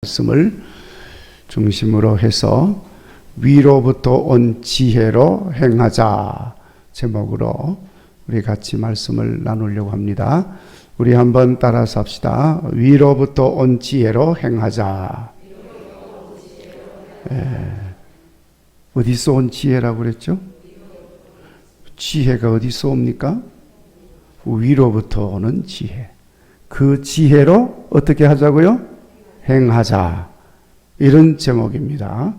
말씀을 중심으로 해서 위로부터 온 지혜로 행하자 제목으로 우리 같이 말씀을 나누려고 합니다. 우리 한번 따라서 합시다. 위로부터 온 지혜로 행하자. 어디서 온 지혜라고 그랬죠? 지혜가 어디서 옵니까? 위로부터 오는 지혜. 그 지혜로 어떻게 하자고요? 행하자. 이런 제목입니다.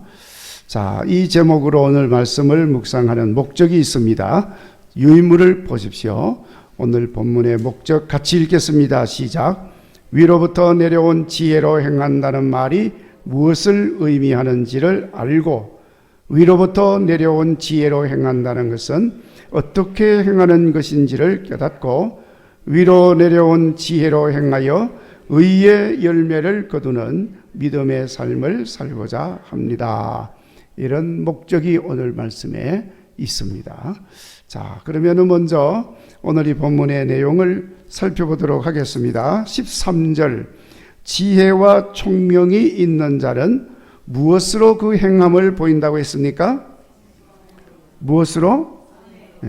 자, 이 제목으로 오늘 말씀을 묵상하는 목적이 있습니다. 유인물을 보십시오. 오늘 본문의 목적 같이 읽겠습니다. 시작. 위로부터 내려온 지혜로 행한다는 말이 무엇을 의미하는지를 알고 위로부터 내려온 지혜로 행한다는 것은 어떻게 행하는 것인지를 깨닫고 위로 내려온 지혜로 행하여 의의 열매를 거두는 믿음의 삶을 살고자 합니다. 이런 목적이 오늘 말씀에 있습니다. 자, 그러면 먼저 오늘 이 본문의 내용을 살펴보도록 하겠습니다. 13절 지혜와 총명이 있는 자는 무엇으로 그 행함을 보인다고 했습니까? 무엇으로?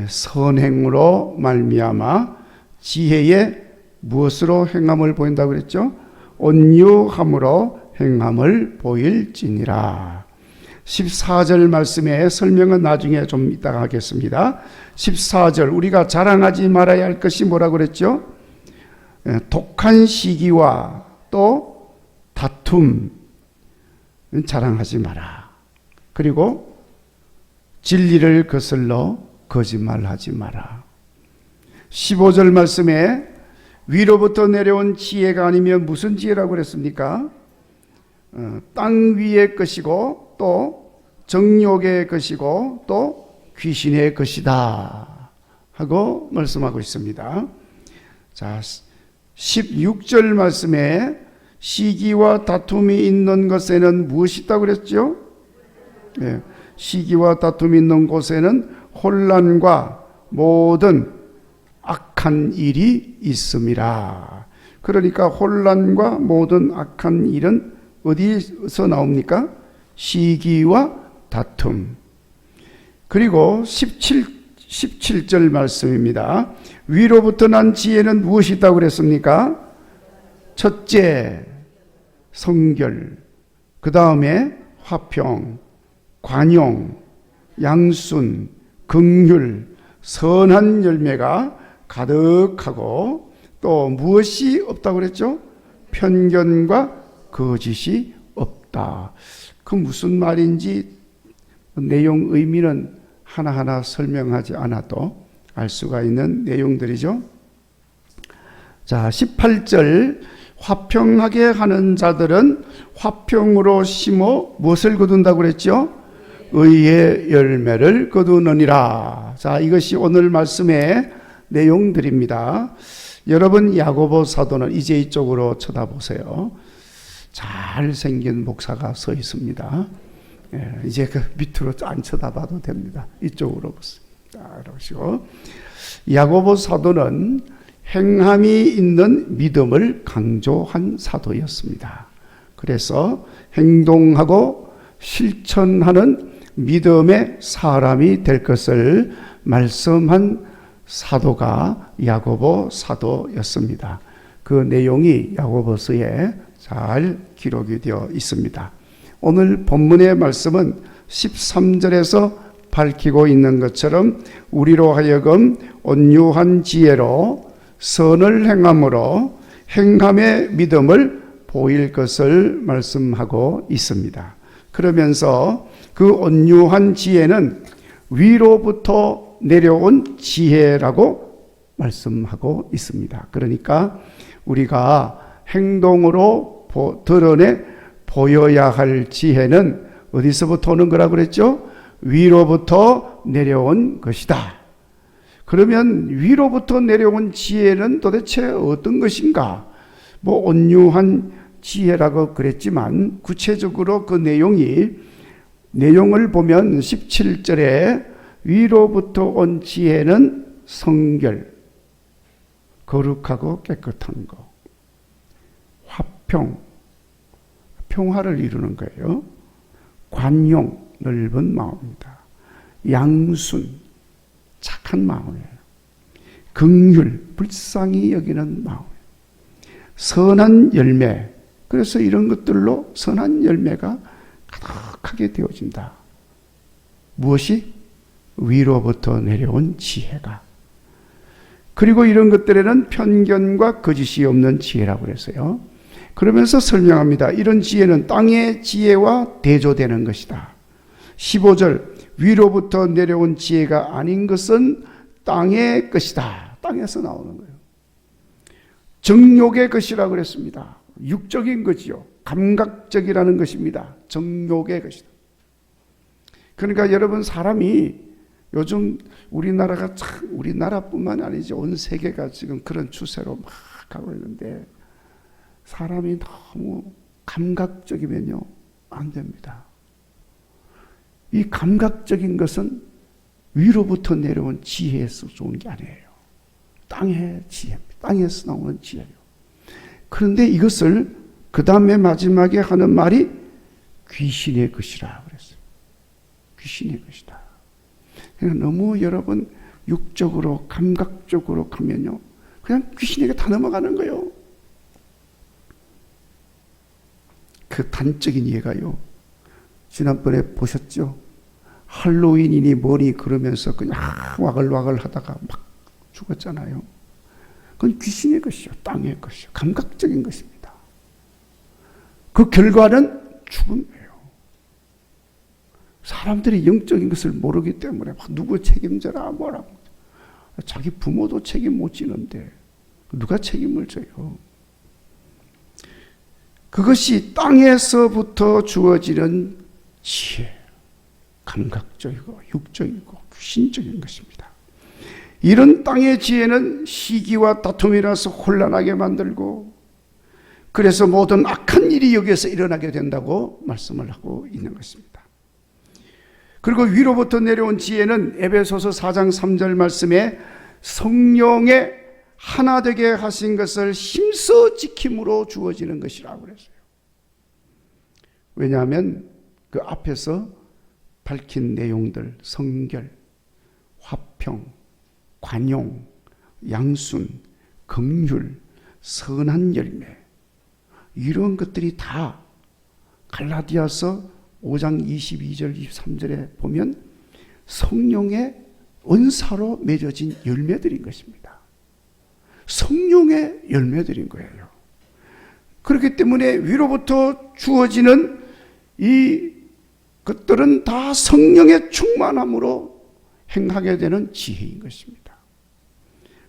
선행으로 말미암아 지혜의 무엇으로 행함을 보인다고 그랬죠? 온유함으로 행함을 보일지니라. 14절 말씀의 설명은 나중에 좀 이따가 하겠습니다. 14절 우리가 자랑하지 말아야 할 것이 뭐라고 그랬죠? 독한 시기와 또 다툼 자랑하지 마라. 그리고 진리를 거슬러 거짓말하지 마라. 15절 말씀에 위로부터 내려온 지혜가 아니면 무슨 지혜라고 그랬습니까? 땅 위의 것이고 또 정욕의 것이고 또 귀신의 것이다 하고 말씀하고 있습니다. 자, 16절 말씀에 시기와 다툼이 있는 것에는 무엇이 있다고 그랬죠? 네, 시기와 다툼이 있는 곳에는 혼란과 모든 악한 일이 있음이라. 그러니까 혼란과 모든 악한 일은 어디서 나옵니까? 시기와 다툼. 그리고 17절 말씀입니다. 위로부터 난 지혜는 무엇이 있다고 그랬습니까? 첫째, 성결. 그 다음에 화평, 관용, 양순, 긍휼, 선한 열매가 가득하고 또 무엇이 없다고 그랬죠? 편견과 거짓이 없다. 그 무슨 말인지 내용 의미는 하나하나 설명하지 않아도 알 수가 있는 내용들이죠. 자, 18절 화평하게 하는 자들은 화평으로 심어 무엇을 거둔다고 그랬죠? 의의 열매를 거두느니라. 자, 이것이 오늘 말씀의 내용들입니다. 여러분 야고보 사도는 이제 이쪽으로 쳐다보세요. 잘생긴 목사가 서 있습니다. 이제 그 밑으로 안 쳐다봐도 됩니다. 이쪽으로 보세요. 그러시고 야고보 사도는 행함이 있는 믿음을 강조한 사도였습니다. 그래서 행동하고 실천하는 믿음의 사람이 될 것을 말씀한 사도가 야고보 사도였습니다. 그 내용이 야고보서에 잘 기록이 되어 있습니다. 오늘 본문의 말씀은 13절에서 밝히고 있는 것처럼 우리로 하여금 온유한 지혜로 선을 행함으로 행함의 믿음을 보일 것을 말씀하고 있습니다. 그러면서 그 온유한 지혜는 위로부터 내려온 지혜라고 말씀하고 있습니다. 그러니까 우리가 행동으로 드러내 보여야 할 지혜는 어디서부터 오는 거라고 그랬죠? 위로부터 내려온 것이다. 그러면 위로부터 내려온 지혜는 도대체 어떤 것인가? 뭐 온유한 지혜라고 그랬지만 구체적으로 그 내용을 보면 17절에 위로부터 온 지혜는 성결, 거룩하고 깨끗한 거, 화평, 평화를 이루는 거예요. 관용, 넓은 마음입니다. 양순, 착한 마음이에요. 긍휼, 불쌍히 여기는 마음. 선한 열매, 그래서 이런 것들로 선한 열매가 가득하게 되어진다. 무엇이? 위로부터 내려온 지혜가. 그리고 이런 것들에는 편견과 거짓이 없는 지혜라고 그랬어요. 그러면서 설명합니다. 이런 지혜는 땅의 지혜와 대조되는 것이다. 15절, 위로부터 내려온 지혜가 아닌 것은 땅의 것이다. 땅에서 나오는 거예요. 정욕의 것이라고 그랬습니다. 육적인 것이요. 감각적이라는 것입니다. 정욕의 것이다. 그러니까 여러분, 사람이 요즘 우리나라가 참, 우리나라뿐만 아니죠. 온 세계가 지금 그런 추세로 막 가고 있는데, 사람이 너무 감각적이면요, 안 됩니다. 이 감각적인 것은 위로부터 내려온 지혜에서 좋은 게 아니에요. 땅의 지혜입니다. 땅에서 나오는 지혜예요. 그런데 이것을 그 다음에 마지막에 하는 말이 귀신의 것이라 그랬어요. 귀신의 것이다. 그러니까 너무 여러분 육적으로 감각적으로 가면요, 그냥 귀신에게 다 넘어가는 거예요. 그 단적인 예가요, 지난번에 보셨죠? 할로윈이니 뭐니 그러면서 그냥 와글와글 하다가 막 죽었잖아요. 그건 귀신의 것이요, 땅의 것이요, 감각적인 것입니다. 그 결과는 죽음이에요. 사람들이 영적인 것을 모르기 때문에 막 누구 책임져라 뭐라고. 자기 부모도 책임 못 지는데 누가 책임을 져요? 그것이 땅에서부터 주어지는 지혜, 감각적이고 육적이고 귀신적인 것입니다. 이런 땅의 지혜는 시기와 다툼이라서 혼란하게 만들고, 그래서 모든 악한 일이 여기에서 일어나게 된다고 말씀을 하고 있는 것입니다. 그리고 위로부터 내려온 지혜는 에베소서 4장 3절 말씀에 성령의 하나 되게 하신 것을 힘써 지킴으로 주어지는 것이라고 그랬어요. 왜냐하면 그 앞에서 밝힌 내용들, 성결, 화평, 관용, 양순, 긍휼, 선한 열매, 이런 것들이 다 갈라디아서 5장 22절 23절에 보면 성령의 은사로 맺어진 열매들인 것입니다. 성령의 열매들인 거예요. 그렇기 때문에 위로부터 주어지는 이 것들은 다 성령의 충만함으로 행하게 되는 지혜인 것입니다.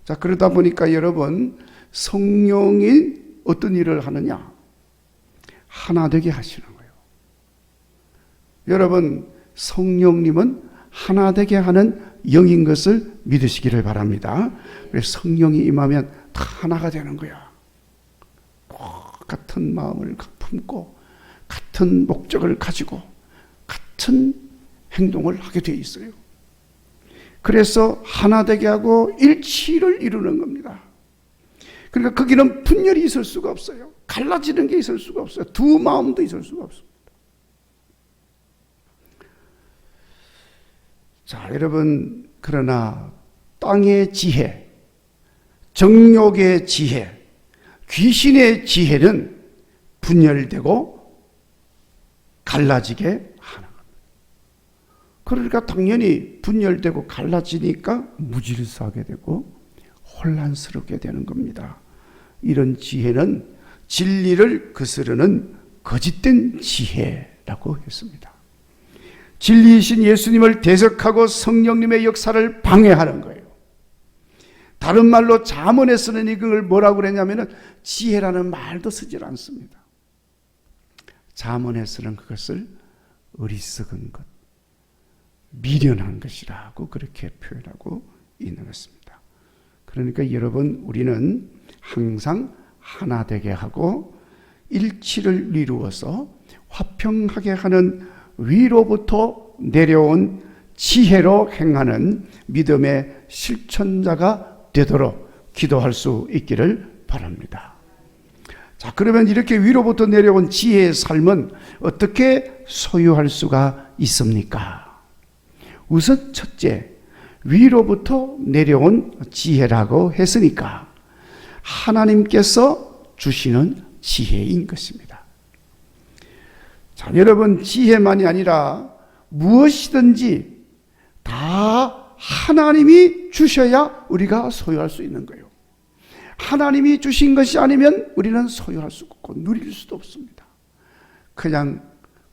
자, 그러다 보니까 여러분, 성령이 어떤 일을 하느냐? 하나 되게 하시는 거예요. 여러분, 성령님은 하나 되게 하는 영인 것을 믿으시기를 바랍니다. 그래서 성령이 임하면 다 하나가 되는 거야. 같은 마음을 품고 같은 목적을 가지고 같은 행동을 하게 되어 있어요. 그래서 하나 되게 하고 일치를 이루는 겁니다. 그러니까 거기는 분열이 있을 수가 없어요. 갈라지는 게 있을 수가 없어요. 두 마음도 있을 수가 없습니다. 자, 여러분, 그러나 땅의 지혜, 정욕의 지혜, 귀신의 지혜는 분열되고 갈라지게 하는 겁니다. 그러니까 당연히 분열되고 갈라지니까 무질서하게 되고 혼란스럽게 되는 겁니다. 이런 지혜는 진리를 거스르는 거짓된 지혜라고 했습니다. 진리이신 예수님을 대적하고 성령님의 역사를 방해하는 거예요. 다른 말로 잠언에 쓰는 이걸 뭐라고 그랬냐면은 지혜라는 말도 쓰질 않습니다. 잠언에서는 그것을 어리석은 것, 미련한 것이라고 그렇게 표현하고 있는 것입니다. 그러니까 여러분, 우리는 항상 하나 되게 하고 일치를 이루어서 화평하게 하는 위로부터 내려온 지혜로 행하는 믿음의 실천자가 되도록 기도할 수 있기를 바랍니다. 자, 그러면 이렇게 위로부터 내려온 지혜의 삶은 어떻게 소유할 수가 있습니까? 우선 첫째, 위로부터 내려온 지혜라고 했으니까 하나님께서 주시는 지혜인 것입니다. 자, 여러분, 지혜만이 아니라 무엇이든지 다 하나님이 주셔야 우리가 소유할 수 있는 거예요. 하나님이 주신 것이 아니면 우리는 소유할 수 없고 누릴 수도 없습니다. 그냥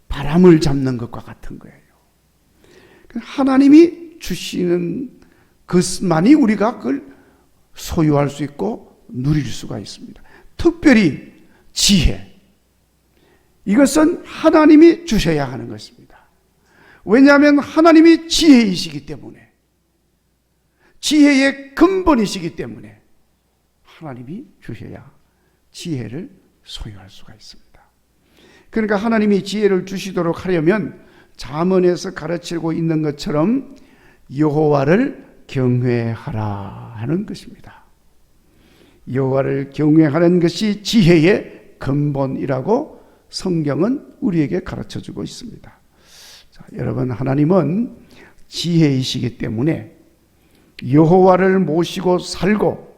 바람을 잡는 것과 같은 거예요. 하나님이 주시는 것만이 우리가 그걸 소유할 수 있고 누릴 수가 있습니다. 특별히 지혜. 이것은 하나님이 주셔야 하는 것입니다. 왜냐하면 하나님이 지혜이시기 때문에, 지혜의 근본이시기 때문에 하나님이 주셔야 지혜를 소유할 수가 있습니다. 그러니까 하나님이 지혜를 주시도록 하려면 잠언에서 가르치고 있는 것처럼 여호와를 경외하라 하는 것입니다. 여호와를 경외하는 것이 지혜의 근본이라고 성경은 우리에게 가르쳐주고 있습니다. 자, 여러분, 하나님은 지혜이시기 때문에 여호와를 모시고 살고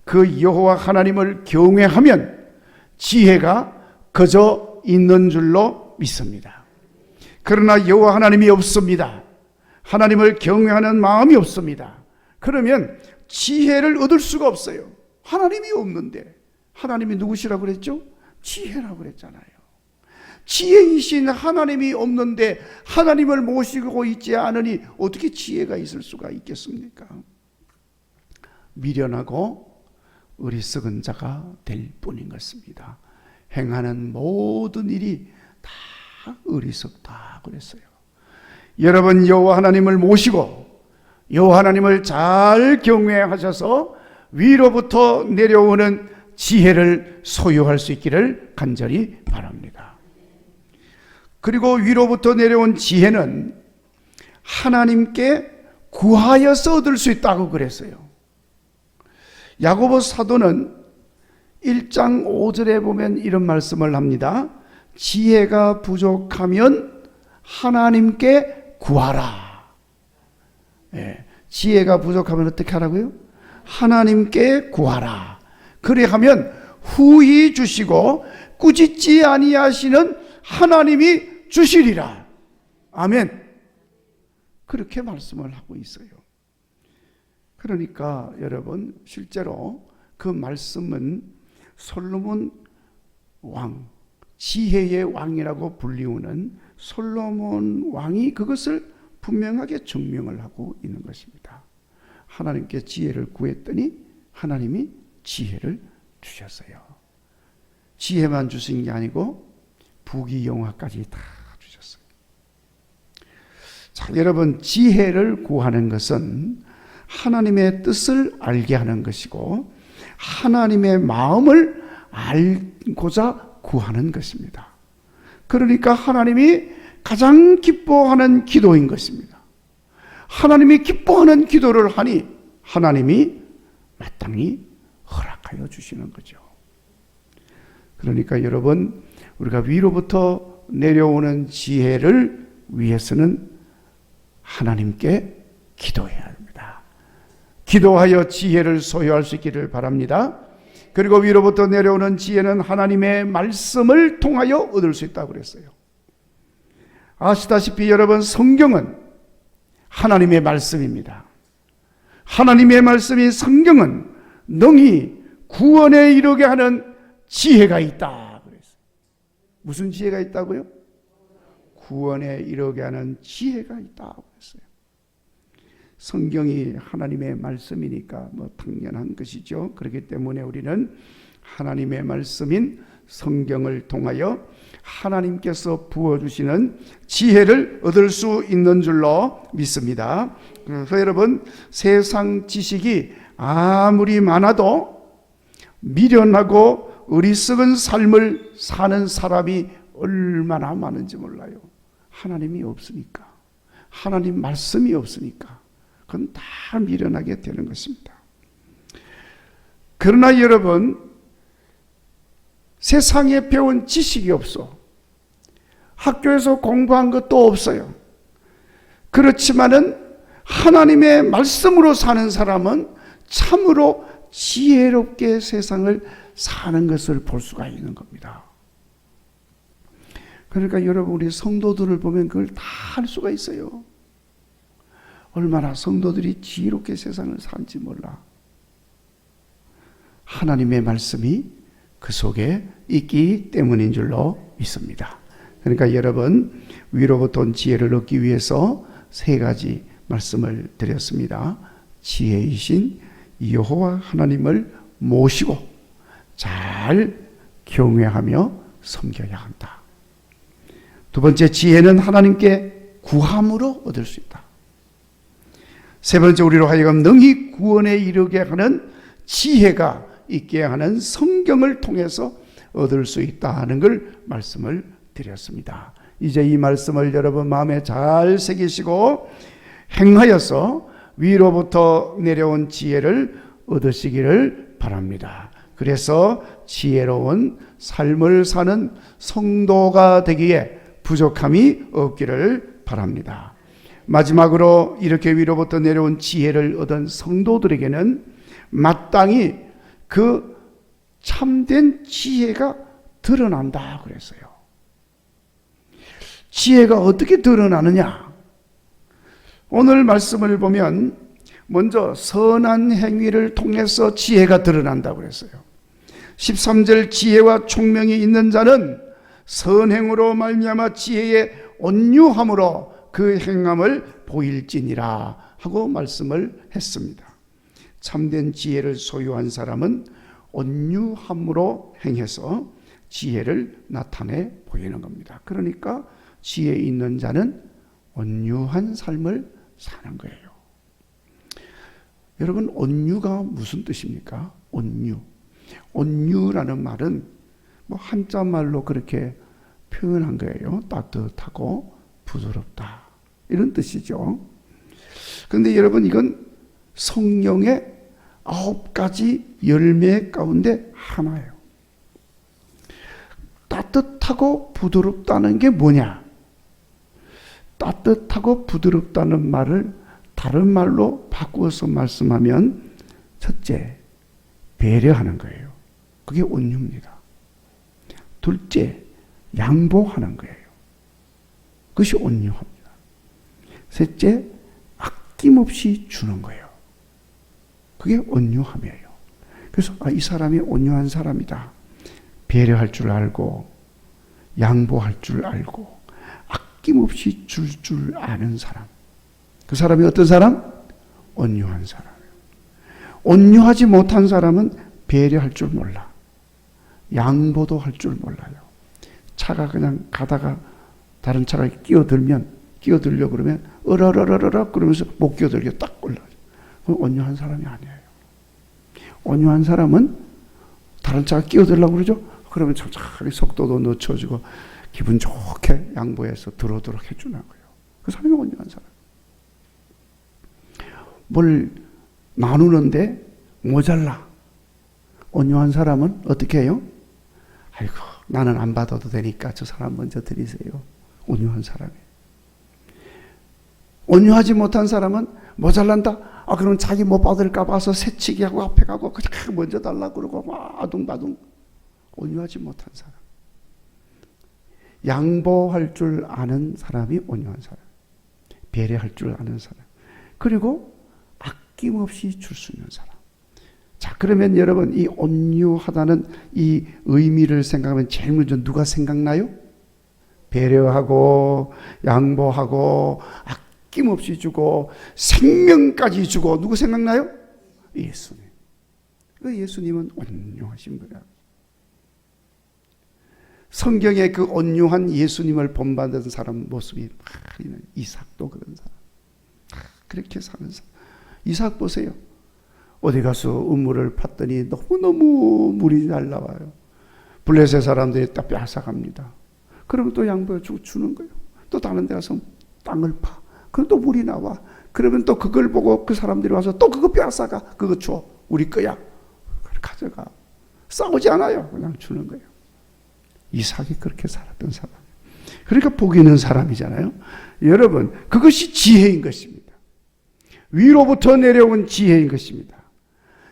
그 여호와 하나님을 경외하면 지혜가 거저 있는 줄로 믿습니다. 그러나 여호와 하나님이 없습니다. 하나님을 경외하는 마음이 없습니다. 그러면 지혜를 얻을 수가 없어요. 하나님이 없는데. 하나님이 누구시라고 그랬죠? 지혜라고 그랬잖아요. 지혜이신 하나님이 없는데 하나님을 모시고 있지 않으니 어떻게 지혜가 있을 수가 있겠습니까? 미련하고 어리석은 자가 될 뿐인 것입니다. 행하는 모든 일이 다 어리석다 그랬어요. 여러분, 여호와 하나님을 모시고 여호와 하나님을 잘 경외하셔서 위로부터 내려오는 지혜를 소유할 수 있기를 간절히 바랍니다. 그리고 위로부터 내려온 지혜는 하나님께 구하여서 얻을 수 있다고 그랬어요. 야고보 사도는 1장 5절에 보면 이런 말씀을 합니다. 지혜가 부족하면 하나님께 구하라. 네, 지혜가 부족하면 어떻게 하라고요? 하나님께 구하라. 그리하면 후히 주시고 꾸짖지 아니하시는 하나님이 주시리라. 아멘. 그렇게 말씀을 하고 있어요. 그러니까 여러분, 실제로 그 말씀은 솔로몬 왕, 지혜의 왕이라고 불리우는 솔로몬 왕이 그것을 분명하게 증명을 하고 있는 것입니다. 하나님께 지혜를 구했더니 하나님이 지혜를 주셨어요. 지혜만 주신 게 아니고 부귀영화까지 다 주셨어요. 자, 여러분, 지혜를 구하는 것은 하나님의 뜻을 알게 하는 것이고 하나님의 마음을 알고자 구하는 것입니다. 그러니까 하나님이 가장 기뻐하는 기도인 것입니다. 하나님이 기뻐하는 기도를 하니 하나님이 마땅히 허락하여 주시는 거죠. 그러니까 여러분, 우리가 위로부터 내려오는 지혜를 위해서는 하나님께 기도해야 합니다. 기도하여 지혜를 소유할 수 있기를 바랍니다. 그리고 위로부터 내려오는 지혜는 하나님의 말씀을 통하여 얻을 수 있다고 그랬어요. 아시다시피 여러분, 성경은 하나님의 말씀입니다. 하나님의 말씀인 성경은 능히 구원에 이르게 하는 지혜가 있다 그랬어요. 무슨 지혜가 있다고요? 구원에 이르게 하는 지혜가 있다고 했어요. 성경이 하나님의 말씀이니까 당연한 것이죠. 그렇기 때문에 우리는 하나님의 말씀인 성경을 통하여 하나님께서 부어주시는 지혜를 얻을 수 있는 줄로 믿습니다. 그래서 여러분, 세상 지식이 아무리 많아도 미련하고 어리석은 삶을 사는 사람이 얼마나 많은지 몰라요. 하나님이 없으니까, 하나님 말씀이 없으니까 그건 다 미련하게 되는 것입니다. 그러나 여러분, 세상에 배운 지식이 없어. 학교에서 공부한 것도 없어요. 그렇지만은 하나님의 말씀으로 사는 사람은 참으로 지혜롭게 세상을 사는 것을 볼 수가 있는 겁니다. 그러니까 여러분, 우리 성도들을 보면 그걸 다 할 수가 있어요. 얼마나 성도들이 지혜롭게 세상을 사는지 몰라. 하나님의 말씀이 그 속에 있기 때문인 줄로 믿습니다. 그러니까 여러분, 위로부터 온 지혜를 얻기 위해서 세 가지 말씀을 드렸습니다. 지혜이신 여호와 하나님을 모시고 잘 경외하며 섬겨야 한다. 두 번째, 지혜는 하나님께 구함으로 얻을 수 있다. 세 번째, 우리로 하여금 능히 구원에 이르게 하는 지혜가 있게 하는 성경을 통해서 얻을 수 있다는 걸 말씀을 드렸습니다. 이제 이 말씀을 여러분 마음에 잘 새기시고 행하여서 위로부터 내려온 지혜를 얻으시기를 바랍니다. 그래서 지혜로운 삶을 사는 성도가 되기에 부족함이 없기를 바랍니다. 마지막으로 이렇게 위로부터 내려온 지혜를 얻은 성도들에게는 마땅히 그 참된 지혜가 드러난다 그랬어요. 지혜가 어떻게 드러나느냐? 오늘 말씀을 보면 먼저 선한 행위를 통해서 지혜가 드러난다고 그랬어요. 13절, 지혜와 총명이 있는 자는 선행으로 말미암아 지혜의 온유함으로 그 행함을 보일지니라 하고 말씀을 했습니다. 참된 지혜를 소유한 사람은 온유함으로 행해서 지혜를 나타내 보이는 겁니다. 그러니까 지혜 있는 자는 온유한 삶을 사는 거예요. 여러분, 온유가 무슨 뜻입니까? 온유. 온유라는 말은 뭐 한자 말로 그렇게 표현한 거예요. 따뜻하고 부드럽다, 이런 뜻이죠. 그런데 여러분, 이건 성령의 9가지 열매 가운데 하나예요. 따뜻하고 부드럽다는 게 뭐냐? 따뜻하고 부드럽다는 말을 다른 말로 바꾸어서 말씀하면 첫째, 배려하는 거예요. 그게 온유입니다. 둘째, 양보하는 거예요. 그것이 온유합니다. 셋째, 아낌없이 주는 거예요. 그게 온유함이에요. 그래서 이 사람이 온유한 사람이다. 배려할 줄 알고 양보할 줄 알고 아낌없이 줄 줄 아는 사람. 그 사람이 어떤 사람? 온유한 사람이에요. 온유하지 못한 사람은 배려할 줄 몰라. 양보도 할 줄 몰라요. 차가 그냥 가다가 다른 차가 끼어들려고 그러면 으러러러러 그러면서 못 끼어들게 딱 올라요. 그건 온유한 사람이 아니에요. 온유한 사람은 다른 차가 끼어들려고 그러죠? 그러면 천천히 속도도 늦춰주고 기분 좋게 양보해서 들어오도록 해주는 거예요. 그 사람이 온유한 사람. 뭘 나누는데 모자라. 온유한 사람은 어떻게 해요? 아이고, 나는 안 받아도 되니까 저 사람 먼저 드리세요. 온유한 사람이에요. 온유하지 못한 사람은 모자란다. 그럼 자기 못 받을까 봐서 새치기 하고 앞에 가고 그냥 먼저 달라고 그러고 막 아둥바둥. 온유하지 못한 사람. 양보할 줄 아는 사람이 온유한 사람. 배려할 줄 아는 사람. 그리고 아낌없이 줄 수 있는 사람. 자, 그러면 여러분, 이 온유하다는 이 의미를 생각하면 제일 먼저 누가 생각나요? 배려하고 양보하고 아낌없이 주고 생명까지 주고 누구 생각나요? 예수님. 그 예수님은 온유하신 거야. 성경에 그 온유한 예수님을 본받은 사람 모습이 이삭도 그런 사람. 그렇게 사는 사람. 이삭 보세요. 어디 가서 우물을 팠더니 너무너무 물이 잘 나와요. 블레셋 사람들이 딱 뺏어갑니다. 그러면 또 양보해 주는 거예요. 또 다른 데 가서 땅을 파. 그럼 또 물이 나와. 그러면 또 그걸 보고 그 사람들이 와서 또 그거 뺏어가. 그거 줘. 우리 거야. 그걸 가져가. 싸우지 않아요. 그냥 주는 거예요. 이삭이 그렇게 살았던 사람. 그러니까 복 있는 사람이잖아요. 여러분, 그것이 지혜인 것입니다. 위로부터 내려온 지혜인 것입니다.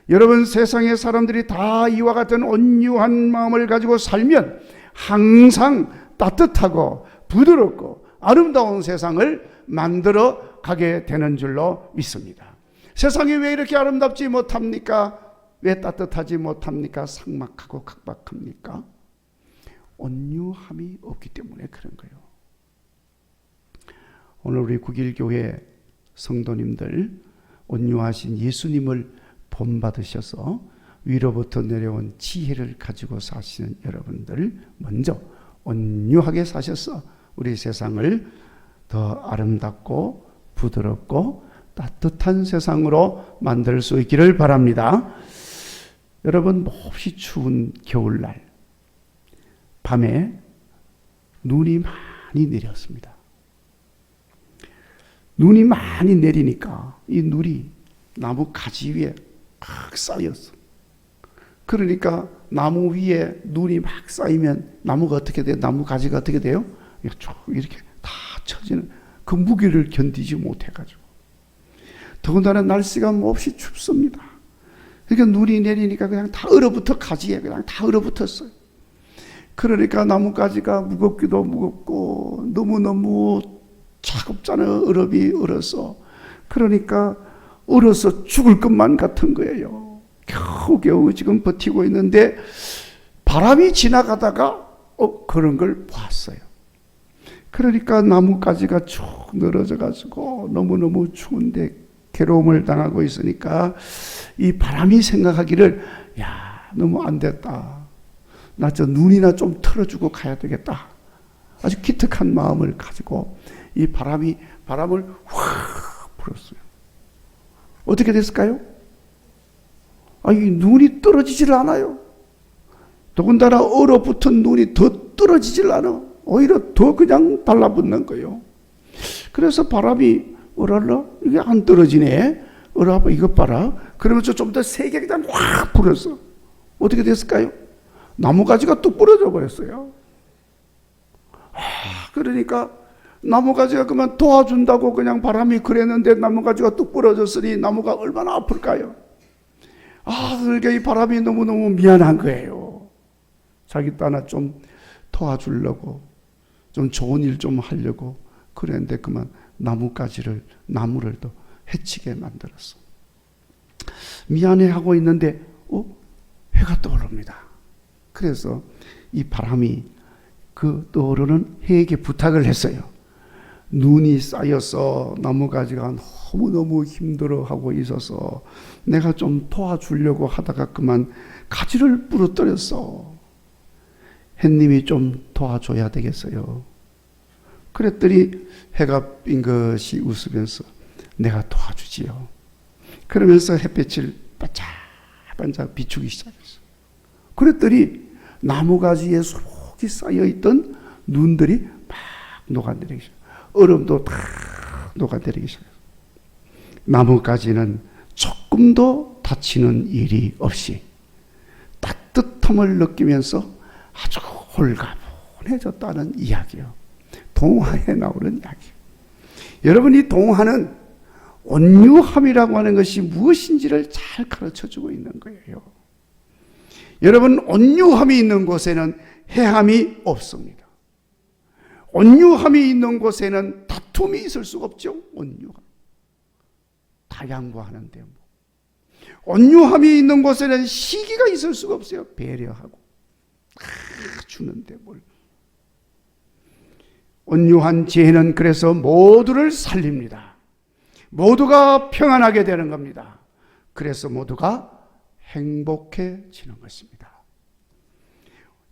여러분, 세상의 사람들이 다 이와 같은 온유한 마음을 가지고 살면 항상 따뜻하고 부드럽고 아름다운 세상을 만들어 가게 되는 줄로 믿습니다. 세상이 왜 이렇게 아름답지 못합니까? 왜 따뜻하지 못합니까? 삭막하고 각박합니까? 온유함이 없기 때문에 그런 거예요. 오늘 우리 국일교회 성도님들, 온유하신 예수님을 본받으셔서 위로부터 내려온 지혜를 가지고 사시는 여러분들, 먼저 온유하게 사셔서 우리 세상을 더 아름답고 부드럽고 따뜻한 세상으로 만들 수 있기를 바랍니다. 여러분, 몹시 추운 겨울날 밤에 눈이 많이 내렸습니다. 눈이 많이 내리니까 이 눈이 나무 가지 위에 막 쌓였어. 그러니까 나무 위에 눈이 막 쌓이면 나무가 어떻게 돼요? 나무 가지가 어떻게 돼요? 이렇게 다 처지는, 그 무게를 견디지 못해가지고. 더군다나 날씨가 몹시 춥습니다. 그러니까 눈이 내리니까 그냥 다 얼어붙어, 가지에 그냥 다 얼어붙었어요. 그러니까 나뭇가지가 무겁기도 무겁고 너무너무 차갑잖아요. 얼음이 얼어서. 그러니까 얼어서 죽을 것만 같은 거예요. 겨우겨우 지금 버티고 있는데 바람이 지나가다가 그런 걸 봤어요. 그러니까 나뭇가지가 쭉 늘어져 가지고 너무너무 추운데 괴로움을 당하고 있으니까 이 바람이 생각하기를, 야, 너무 안 됐다. 나 저 눈이나 좀 틀어주고 가야 되겠다. 아주 기특한 마음을 가지고 이 바람을 확 불었어요. 어떻게 됐을까요? 이 눈이 떨어지질 않아요. 더군다나 얼어붙은 눈이 더 떨어지질 않아. 오히려 더 그냥 달라붙는 거예요. 그래서 바람이 어랄라, 이게 안 떨어지네. 어라, 이것 봐라. 그러면서 좀 더 세게 그냥 확 불었어. 어떻게 됐을까요? 나무가지가 뚝 부러져 버렸어요. 그러니까 나무가지가 그만 도와준다고 그냥 바람이 그랬는데 나무가지가 뚝 부러졌으니 나무가 얼마나 아플까요? 그러니까 이 바람이 너무너무 미안한 거예요. 자기 하나 좀 도와주려고, 좀 좋은 일 좀 하려고 그랬는데 그만 나무를 더 해치게 만들었어. 미안해하고 있는데 해가 떠오릅니다. 그래서 이 바람이 그 떠오르는 해에게 부탁을 했어요. 눈이 쌓여서 나무가지가 너무너무 힘들어하고 있어서 내가 좀 도와주려고 하다가 그만 가지를 부러뜨렸어. 햇님이 좀 도와줘야 되겠어요. 그랬더니 해가 빙긋이 웃으면서 내가 도와주지요. 그러면서 햇빛을 반짝반짝 비추기 시작했어. 그랬더니 나무가지에 수북이 쌓여있던 눈들이 막 녹아내리기 시작했어. 얼음도 다 녹아내리기 시작했어. 나무가지는 조금도 다치는 일이 없이 따뜻함을 느끼면서 아주 홀가분해졌다는 이야기요. 동화에 나오는 이야기. 여러분, 이 동화는 온유함이라고 하는 것이 무엇인지를 잘 가르쳐주고 있는 거예요. 여러분, 온유함이 있는 곳에는 해함이 없습니다. 온유함이 있는 곳에는 다툼이 있을 수가 없죠. 온유함. 다 양보하는데 온유함이 있는 곳에는 시기가 있을 수가 없어요. 배려하고 주는데 뭘. 온유한 지혜는 그래서 모두를 살립니다. 모두가 평안하게 되는 겁니다. 그래서 모두가 행복해지는 것입니다.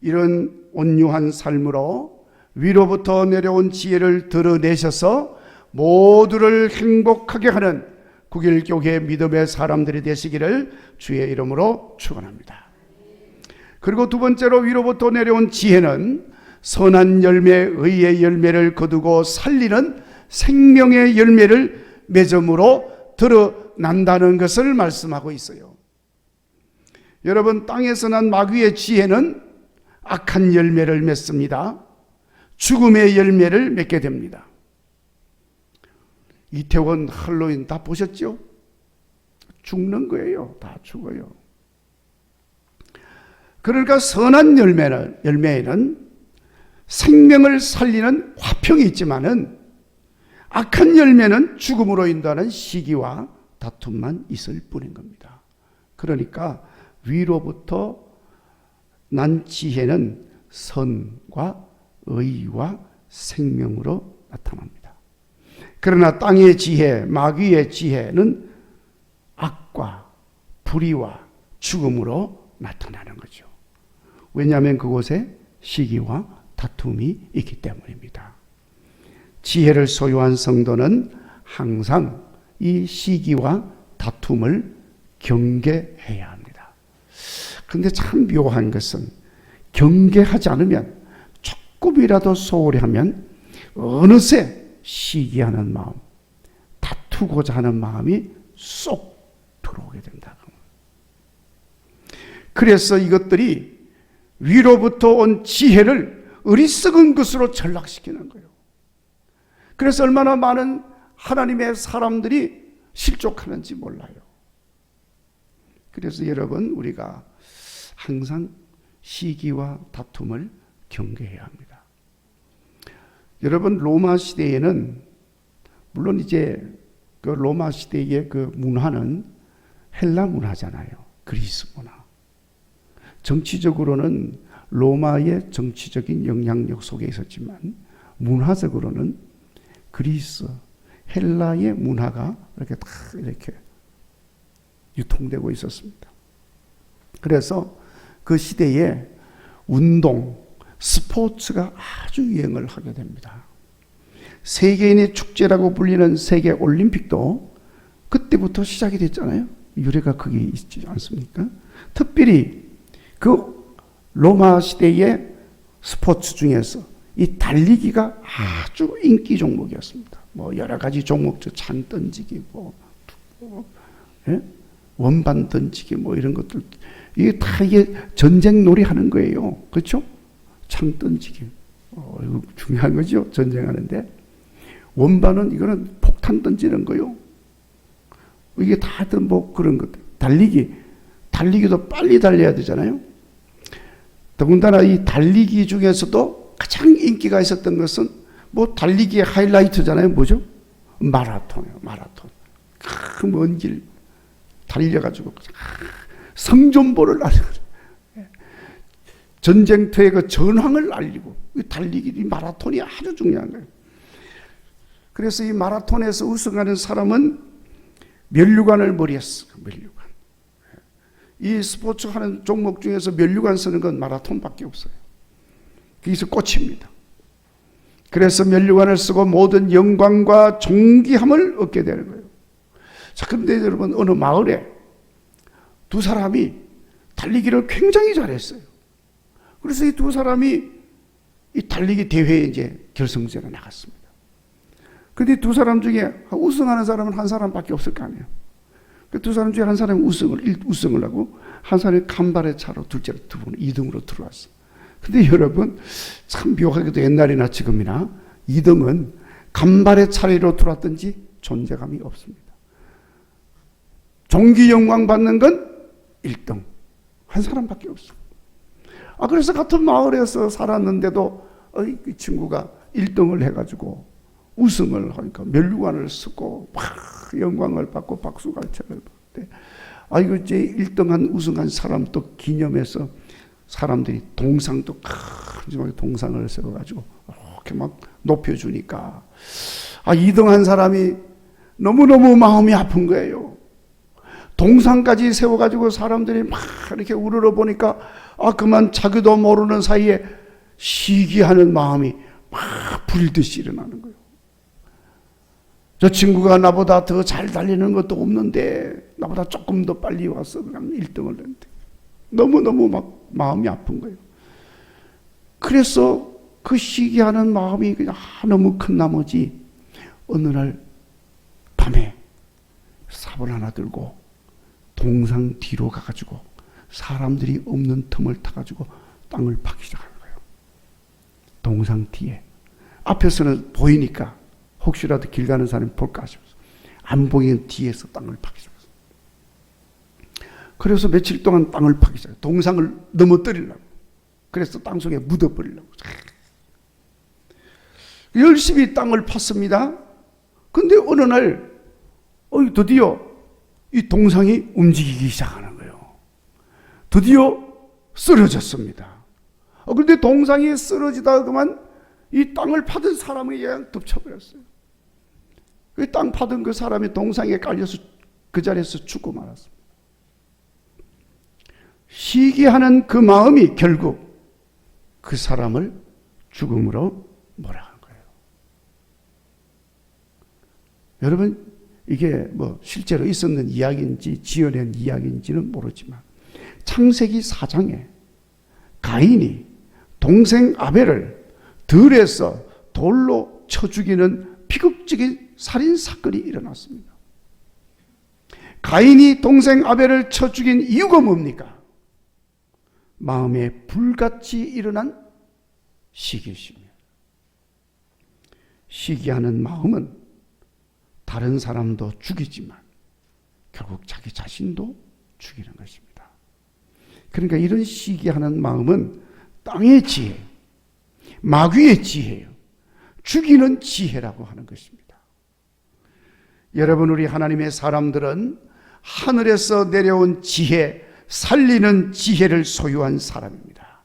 이런 온유한 삶으로 위로부터 내려온 지혜를 드러내셔서 모두를 행복하게 하는 국일교회 믿음의 사람들이 되시기를 주의 이름으로 축원합니다. 그리고 두 번째로 위로부터 내려온 지혜는 선한 열매, 의의 열매를 거두고 살리는 생명의 열매를 맺음으로 드러난다는 것을 말씀하고 있어요. 여러분, 땅에서 난 마귀의 지혜는 악한 열매를 맺습니다. 죽음의 열매를 맺게 됩니다. 이태원 할로윈 다 보셨죠? 죽는 거예요. 다 죽어요. 그러니까 선한 열매에는 생명을 살리는 화평이 있지만은 악한 열매는 죽음으로 인도하는 시기와 다툼만 있을 뿐인 겁니다. 그러니까 위로부터 난 지혜는 선과 의와 생명으로 나타납니다. 그러나 땅의 지혜, 마귀의 지혜는 악과 불의와 죽음으로 나타나는 거죠. 왜냐하면 그곳에 시기와 다툼이 있기 때문입니다. 지혜를 소유한 성도는 항상 이 시기와 다툼을 경계해야 합니다. 그런데 참 묘한 것은 경계하지 않으면 조금이라도 소홀히 하면 어느새 시기하는 마음, 다투고자 하는 마음이 쏙 들어오게 된다. 그래서 이것들이 위로부터 온 지혜를 어리석은 것으로 전락시키는 거예요. 그래서 얼마나 많은 하나님의 사람들이 실족하는지 몰라요. 그래서 여러분, 우리가 항상 시기와 다툼을 경계해야 합니다. 여러분, 로마 시대에는 물론 이제 그 로마 시대의 그 문화는 헬라 문화잖아요. 그리스 문화. 정치적으로는 로마의 정치적인 영향력 속에 있었지만 문화적으로는 그리스, 헬라의 문화가 이렇게 다 이렇게 유통되고 있었습니다. 그래서 그 시대에 운동, 스포츠가 아주 유행을 하게 됩니다. 세계인의 축제라고 불리는 세계 올림픽도 그때부터 시작이 됐잖아요. 유래가 거기 있지 않습니까? 특별히 그 로마 시대의 스포츠 중에서 이 달리기가 아주 인기 종목이었습니다. 뭐 여러 가지 종목, 창 던지기, 원반 던지기, 뭐 이런 것들, 이게 다 이게 전쟁 놀이 하는 거예요. 그렇죠? 창 던지기, 이거 중요한 거죠. 전쟁하는데 원반은 이거는 폭탄 던지는 거요. 이게 다들 뭐 그런 것들. 달리기도 빨리 달려야 되잖아요. 더군다나 이 달리기 중에서도 가장 인기가 있었던 것은 뭐 달리기의 하이라이트잖아요. 뭐죠? 마라톤이에요. 마라톤. 그 먼 길 달려가지고 성존보를 알리고 전쟁터의 그 전황을 알리고 달리기, 이 마라톤이 아주 중요한 거예요. 그래서 이 마라톤에서 우승하는 사람은 면류관을 머리에 쓰고, 면류관. 이 스포츠 하는 종목 중에서 면류관 쓰는 건 마라톤밖에 없어요. 거기서 꽂힙니다. 그래서 면류관을 쓰고 모든 영광과 존귀함을 얻게 되는 거예요. 자, 그런데 여러분, 어느 마을에 두 사람이 달리기를 굉장히 잘했어요. 그래서 이 두 사람이 이 달리기 대회에 이제 결승전에 나갔습니다. 그런데 두 사람 중에 우승하는 사람은 한 사람밖에 없을 거 아니에요. 그 두 사람 중에 한 사람이 우승을 하고 한 사람이 간발의 차로 둘째로 2등으로 들어왔어요. 근데 여러분, 참 묘하게도 옛날이나 지금이나 2등은 간발의 차례로 들어왔든지 존재감이 없습니다. 종기 영광 받는 건 1등. 한 사람밖에 없어요. 그래서 같은 마을에서 살았는데도 이 친구가 1등을 해가지고 우승을 하니까 면류관을 쓰고 막 영광을 받고 박수갈채를 받대. 이거 이제 1등한 우승한 사람 또 기념해서 사람들이 동상도 큰 동상을 세워가지고 이렇게 막 높여주니까 2등한 사람이 너무너무 마음이 아픈 거예요. 동상까지 세워가지고 사람들이 막 이렇게 우러러 보니까 그만 자기도 모르는 사이에 시기하는 마음이 막 불듯이 일어나는 거예요. 저 친구가 나보다 더 잘 달리는 것도 없는데 나보다 조금 더 빨리 와서 그냥 1등을 했는데 너무너무 막 마음이 아픈 거예요. 그래서 그 시기하는 마음이 그냥 너무 큰 나머지 어느 날 밤에 삽을 하나 들고 동상 뒤로 가가지고 사람들이 없는 틈을 타가지고 땅을 파기 시작하는 거예요. 동상 뒤에. 앞에서는 보이니까 혹시라도 길 가는 사람이 볼까 싶어서 안 보이는 뒤에서 땅을 파기 시작했어요. 그래서 며칠 동안 땅을 파기 시작해요. 동상을 넘어뜨리려고. 그래서 땅속에 묻어버리려고. 열심히 땅을 팠습니다. 근데 어느 날 드디어 이 동상이 움직이기 시작하는 거예요. 드디어 쓰러졌습니다. 그런데 동상이 쓰러지다가 그만 이 땅을 파던 사람을 그냥 덮쳐버렸어요. 그 땅 파던 그 사람이 동상에 깔려서 그 자리에서 죽고 말았습니다. 시기하는 그 마음이 결국 그 사람을 죽음으로 몰아간 거예요. 여러분, 이게 뭐 실제로 있었는 이야기인지 지어낸 이야기인지는 모르지만 창세기 4장에 가인이 동생 아벨을 들에서 돌로 쳐 죽이는 비극적인 살인 사건이 일어났습니다. 가인이 동생 아벨을 쳐 죽인 이유가 뭡니까? 마음에 불같이 일어난 시기심이에요. 시기하는 마음은 다른 사람도 죽이지만 결국 자기 자신도 죽이는 것입니다. 그러니까 이런 시기하는 마음은 땅의 지혜, 마귀의 지혜예요. 죽이는 지혜라고 하는 것입니다. 여러분, 우리 하나님의 사람들은 하늘에서 내려온 지혜, 살리는 지혜를 소유한 사람입니다.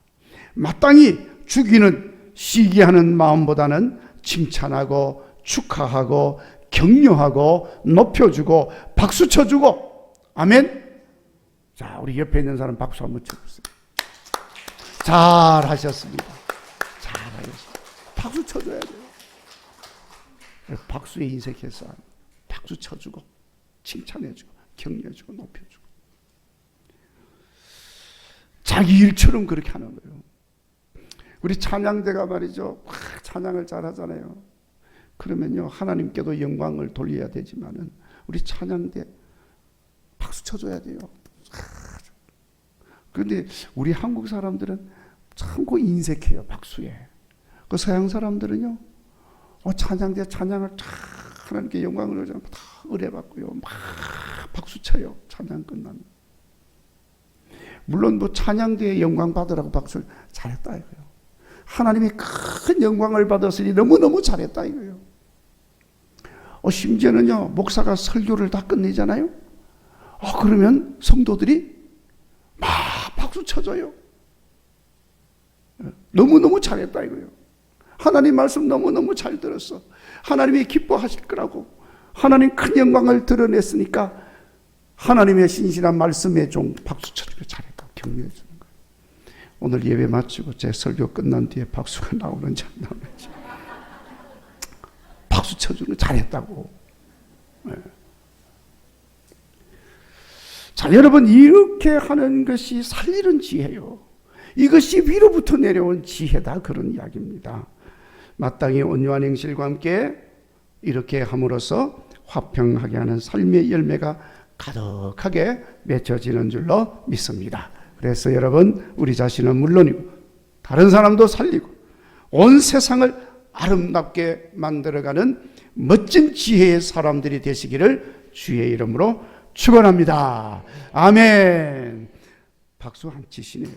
마땅히 죽이는 시기하는 마음보다는 칭찬하고 축하하고 격려하고 높여주고 박수 쳐주고, 아멘. 자, 우리 옆에 있는 사람 박수 한번 쳐주세요. 잘하셨습니다. 잘하셨습니다. 박수 쳐줘야 돼요. 박수에 인색해서 박수 쳐주고 칭찬해주고 격려해주고 높여주고 자기 일처럼 그렇게 하는 거예요. 우리 찬양대가 말이죠, 찬양을 잘하잖아요. 그러면요, 하나님께도 영광을 돌려야 되지만은 우리 찬양대 박수 쳐줘야 돼요. 그런데 우리 한국 사람들은 참고 인색해요, 박수에. 그 서양 사람들은요, 찬양대 찬양을 다 하나님께 영광을 다 의뢰받고요, 막 박수 쳐요, 찬양 끝나면. 물론 뭐 찬양대에 영광 받으라고 박수를 잘했다 이거예요. 하나님이 큰 영광을 받았으니 너무너무 잘했다 이거예요. 심지어는요, 목사가 설교를 다 끝내잖아요. 그러면 성도들이 막 박수 쳐줘요. 너무너무 잘했다 이거예요. 하나님 말씀 너무너무 잘 들었어. 하나님이 기뻐하실 거라고. 하나님 큰 영광을 드러냈으니까 하나님의 신실한 말씀에 좀 박수 쳐주고 잘했다고 격려해 주는 거예요. 오늘 예배 마치고 제 설교 끝난 뒤에 박수가 나오는지 안 나오는지 박수 쳐주는 잘했다고. 네. 자, 여러분, 이렇게 하는 것이 살리는 지혜요. 이것이 위로부터 내려온 지혜다, 그런 이야기입니다. 마땅히 온유한 행실과 함께 이렇게 함으로써 화평하게 하는 삶의 열매가 가득하게 맺혀지는 줄로 믿습니다. 그래서 여러분, 우리 자신은 물론이고 다른 사람도 살리고 온 세상을 아름답게 만들어가는 멋진 지혜의 사람들이 되시기를 주의 이름으로 축원합니다. 아멘. 박수 한 치시네요.